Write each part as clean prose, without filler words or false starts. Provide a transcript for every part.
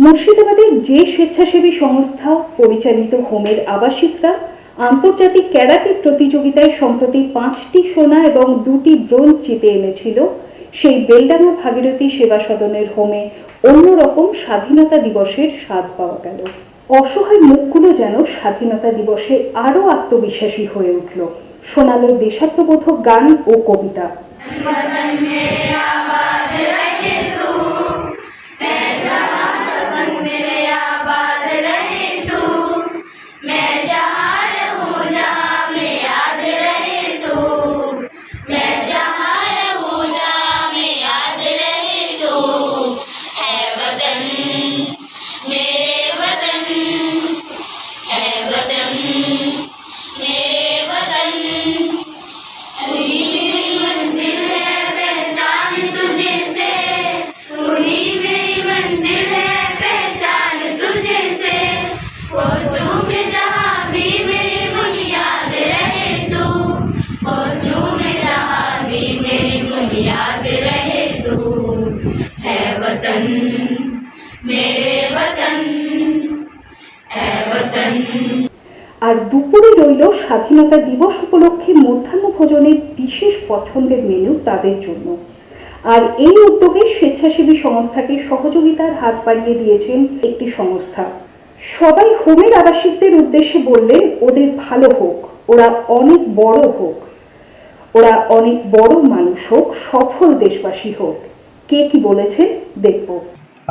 মুর্শিদাবাদের যে স্বেচ্ছাসেবী সংস্থা পরিচালিত হোমের আবাসিকরা আন্তর্জাতিক ক্যারাটে প্রতিযোগিতায় সম্প্রতি 5টি সোনা এবং 2টি ব্রোঞ্জ জিতে এনেছিল, সেই বেলডাঙ্গা ভাগীরথী সেবা সদনের হোমে অন্যরকম স্বাধীনতা দিবসের স্বাদ পাওয়া গেল। অসহায় মুখগুলো যেন স্বাধীনতা দিবসে আরও আত্মবিশ্বাসী হয়ে উঠল। শোনালো দেশাত্মবোধক গান ও কবিতা। আর দুপুরে রইল স্বাধীনতা দিবস উপলক্ষে মধ্যাহ্ন ভোজনের বিশেষ পছন্দের মেনু তাদের জন্য। আর এই উদ্যোগে স্বেচ্ছাসেবী সংস্থাকে সহযোগিতার হাত বাড়িয়ে দিয়েছেন একটি সংস্থা। সবাই হোমের আবাসিকদের উদ্দেশ্যে বললেন, ওদের ভালো হোক, ওরা অনেক বড় হোক, ওরা অনেক বড় মানুষ হোক, সফল দেশবাসী হোক। কে কি বলেছে দেখব।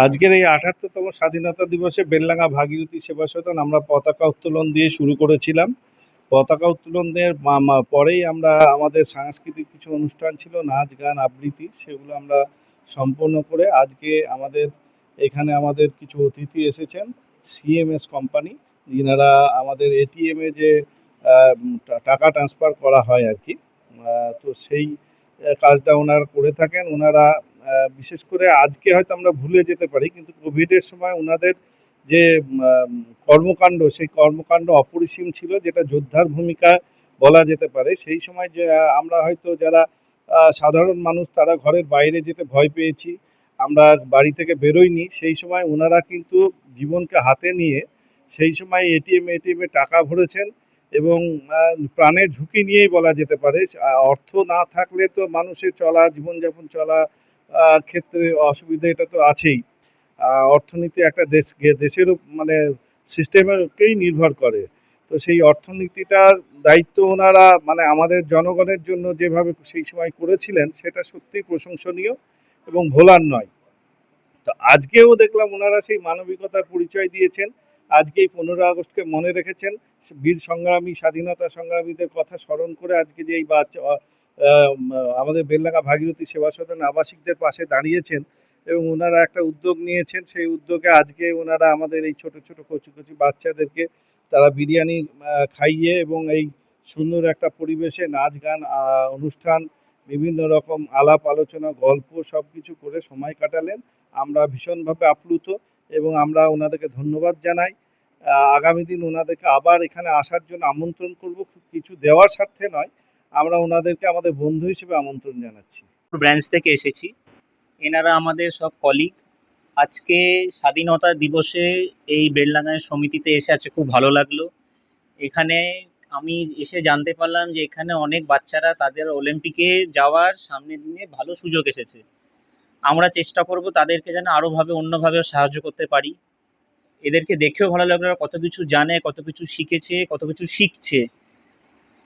আজকের এই ৭৮তম স্বাধীনতা দিবসে বেলডাঙ্গা ভাগীরথী সেবা সদন আমরা পতাকা উত্তোলন দিয়ে শুরু করেছিলাম। পতাকা উত্তোলনের পরেই আমরা আমাদের সাংস্কৃতিক কিছু অনুষ্ঠান ছিল, নাচ গান আবৃত্তি, সেগুলো আমরা সম্পন্ন করে আজকে এখানে আমাদের কিছু অতিথি এসেছেন, সিএমএস কোম্পানি, যিনারা আমাদের এটিএমে যে টাকা ট্রান্সফার করা হয় আর কি, তো সেই কাজটা ওনারা করে থাকেন। ওনারা বিশেষ করে আজকে হয়তো আমরা ভুলে যেতে পারি, কিন্তু কোভিডের সময় ওনাদের যে কর্মকাণ্ড, সেই কর্মকাণ্ড অপরিসীম ছিল, যেটা যোদ্ধার ভূমিকা বলা যেতে পারে। সেই সময় যে আমরা হয়তো যারা সাধারণ মানুষ, তারা ঘরের বাইরে যেতে ভয় পেয়েছি, আমরা বাড়ি থেকে বেরোইনি, সেই সময় ওনারা কিন্তু জীবনকে হাতে নিয়ে সেই সময় এটিএমে টাকা ভরেছেন এবং প্রাণের ঝুঁকি নিয়েই বলা যেতে পারে। অর্থ না থাকলে তো মানুষের জীবনযাপন চলা ক্ষেত্রে অসুবিধা এটা তো আছেই। অর্থনীতি একটা দেশেরও সিস্টেমেরকেই নির্ভর করে। তো সেই অর্থনীতিটার দায়িত্ব ওনারা আমাদের জনগণের জন্য যেভাবে সেই সময় করেছিলেন, সেটা সত্যিই প্রশংসনীয় এবং ভোলার নয়। তো আজকেও দেখলাম ওনারা সেই মানবিকতার পরিচয় দিয়েছেন। আজকে এই 15 আগস্টকে মনে রেখেছেন, বীর সংগ্রামী, স্বাধীনতা সংগ্রামীদের কথা স্মরণ করে আজকে যে এই আমাদের বেলডাঙ্গা ভাগীরথী সেবা সদন আবাসিকদের পাশে দাঁড়িয়েছেন এবং ওনারা একটা উদ্যোগ নিয়েছেন। সেই উদ্যোগে আজকে ওনারা আমাদের এই ছোট ছোট কচি কচি বাচ্চাদেরকে তারা বিরিয়ানি খাইয়ে এবং এই সুন্দর একটা পরিবেশে নাচ গান অনুষ্ঠান, বিভিন্ন রকম আলাপ আলোচনা, গল্প সব কিছু করে সময় কাটালেন। আমরা ভীষণভাবে আপ্লুত এবং আমরা ওনাদেরকে ধন্যবাদ জানাই। আগামী দিন ওনাদেরকে আবার এখানে আসার জন্য আমন্ত্রণ করব, কিছু দেওয়ার স্বার্থে নয়, আমরা ওনাদেরকে আমাদের বন্ধু হিসেবে আমন্ত্রণ জানাচ্ছি। ব্রাঞ্চ থেকে এসেছি, এনারা আমাদের সব কলিগ। আজকে স্বাধীনতা দিবসে এই বেলডাঙ্গায় সমিতিতে এসে আছে, খুব ভালো লাগলো। এখানে আমি এসে জানতে পারলাম যে এখানে অনেক বাচ্চারা তাদের অলিম্পিকে যাওয়ার সামনের দিনে ভালো সুযোগ এসেছে। আমরা চেষ্টা করব তাদেরকে যেন আরোভাবে অন্যভাবেও সাহায্য করতে পারি। এদেরকে দেখেও ভালো লাগলো, কত কিছু জানে, কত কিছু শিখেছে, কত কিছু শিখছে।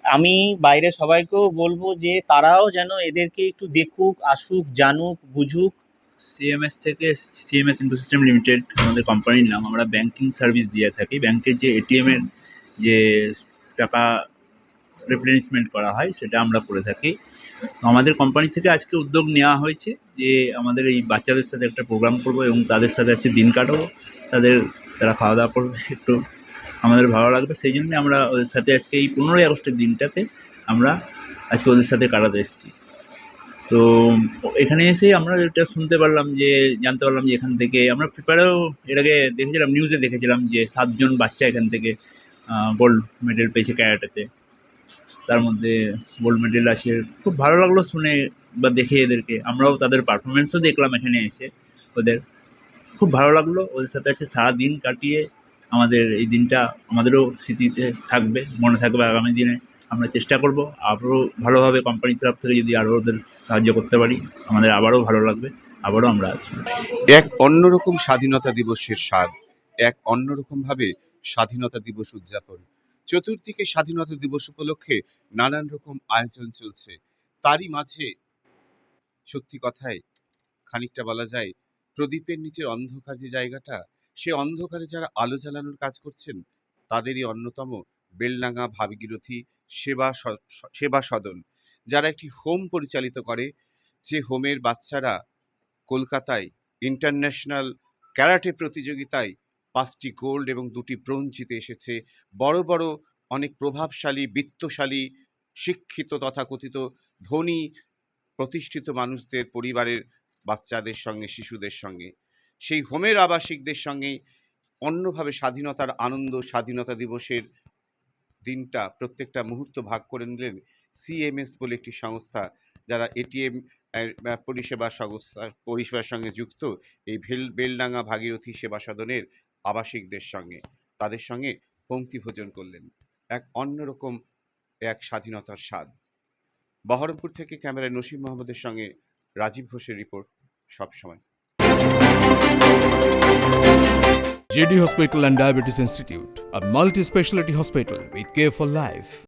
আমি বাইরে সবাইকেও বলবো যে তারাও যেন এদেরকে একটু দেখুক, আসুক, জানুক, বুঝুক। সিএমএস থেকে, সিএমএস ইনফোসিস্টেম লিমিটেড আমাদের কোম্পানির নাম। আমরা ব্যাংকিং সার্ভিস দিয়ে থাকি। ব্যাংকের যে এটিএমের যে টাকা রিপ্লেনিশমেন্ট করা হয়, সেটা আমরা করে থাকি। তো আমাদের কোম্পানি থেকে আজকে উদ্যোগ নেওয়া হয়েছে যে আমাদের এই বাচ্চাদের সাথে একটা প্রোগ্রাম করবো এবং তাদের সাথে আজকে দিন কাটাবো। তারা খাওয়া দাওয়া করবে, একটু আমাদের ভালো লাগবে। সেই জন্যে আমরা ওদের সাথে আজকে এই 15ই আগস্টের দিনটাতে আমরা আজকে ওদের সাথে কাটাতে এসেছি। তো এখানে এসে আমরা এটা জানতে পারলাম যে এখান থেকে আমরা পেপারেও এর আগে দেখেছিলাম, নিউজে দেখেছিলাম যে 7 জন বাচ্চা এখান থেকে গোল্ড মেডেল পেয়েছে ক্যারাটেতে। তার মধ্যে গোল্ড মেডেল আছে। খুব ভালো লাগলো শুনে বা দেখে এদেরকে। আমরাও তাদের পারফরমেন্সও দেখলাম এখানে এসে ওদের। খুব ভালো লাগলো ওদের সাথে আছে সারাদিন কাটিয়ে। আমাদের এই দিনটা আমাদেরও স্মৃতিতে থাকবে, মনে থাকবে আগামী দিনে। আমরা চেষ্টা করব আরও ভালোভাবে কোম্পানির তরফ থেকে যদি আরও ওদের সাহায্য করতে পারি, আমাদের আবারও ভালো লাগবে, আবারও আমরা আসবো। এক অন্যরকম স্বাধীনতা দিবসের স্বাদ, এক অন্যরকমভাবে স্বাধীনতা দিবস উদযাপন। চতুর্দিকে স্বাধীনতা দিবস উপলক্ষে নানান রকম আয়োজন চলছে। তারই মাঝে সত্যি কথায় খানিকটা বলা যায়, প্রদীপের নিচের অন্ধকার যে জায়গাটা, সে অন্ধকারে যারা আলো জ্বালানোর কাজ করছেন তাদেরই অন্যতম বেলডাঙ্গা ভাগীরথী সেবা সদন, যারা একটি হোম পরিচালিত করে। যে হোমের বাচ্চারা কলকাতায় ইন্টারন্যাশনাল ক্যারাটে প্রতিযোগিতায় 5টি গোল্ড এবং 2টি ব্রোঞ্জ জিতে এসেছে। বড় বড় অনেক প্রভাবশালী, বিত্তশালী, শিক্ষিত তথাকথিত ধনী প্রতিষ্ঠিত মানুষদের পরিবারের বাচ্চাদের সঙ্গে, শিশুদের সঙ্গে, সেই হোমের আবাসিকদের সঙ্গেই অন্যভাবে স্বাধীনতার আনন্দ, স্বাধীনতা দিবসের দিনটা প্রত্যেকটা মুহূর্ত ভাগ করে নিলেন সিএমএস বলে একটি সংস্থা, যারা এটিএম পরিষেবার সঙ্গে যুক্ত এই বেলডাঙ্গা ভাগীরথী সেবা সদনের আবাসিকদের সঙ্গে। তাদের সঙ্গে পংক্তি ভোজন করলেন। এক অন্যরকম এক স্বাধীনতার স্বাদ। বহরমপুর থেকে ক্যামেরায় নসিম মোহাম্মদের সঙ্গে রাজীব ঘোষের রিপোর্ট, সবসময়। JD Hospital and Diabetes Institute, a multi-specialty hospital with care for life.